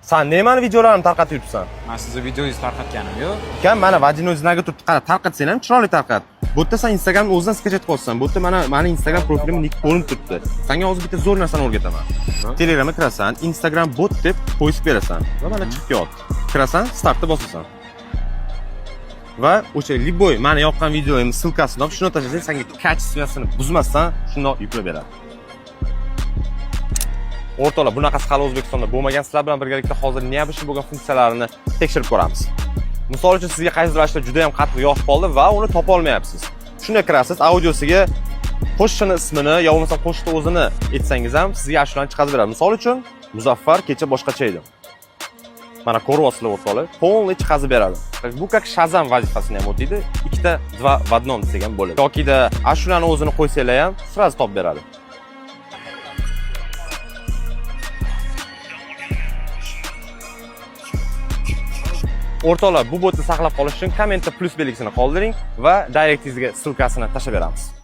Sen nemani videolarimni tarqatib yuribsan? Men sizni videongizni tarqatganim yo'q. Kan mana vajini o'zinaga turibdi. Qara, tarqatsang ham chiroyli tarqat. Bu yerda sen Instagramni o'zidan sketch qilsan. Bu yerda mana Instagram profilim nik ko'rinib turibdi. Senga hozir bitta zo'r narsani o'rgataman. Telegramga kirasan, Instagram bot deb po'yib berasan va mana chiqib ket. Kirasan, startni bosasan. Va o'sha liboy meni yoqqan videoyimni ссылкасini olib shuni tashlasang, senga kачествосini buzmasdan shundoq yuklab beradi. O'rtoqlar, bunaqasi hali O'zbekistonda bo'lmagan. Sizlar bilan birgalikda hozir neobishli bo'lgan funksiyalarini tekshirib ko'ramiz. Misol uchun sizga qaysidir rashda juda ham qattiq yosh qoldi va uni topa olmayapsiz. Shunday kirasiz, audiosiga qo'shiqni ismini yoki bo'lmasa qo'shiqni o'zini aytsangiz ham sizga ashulani chiqarib beradi. Misol uchun Muzaffar kecha boshqacha edi. Mana ko'ryapsizlar o'rtoqlar, полный chiqazib beradi. Bu как Shazam vazifasini ham o'taydi. Ikkita dva v одном desak ham bo'ladi. Yokida ashulani o'zini qo'ysanglar ham sразу topib beradi. O'rtoqlar, bu botni saqlab qolish uchun kommentda plus belgisini qoldiring va direktingizga ссылкасini tashlab beramiz.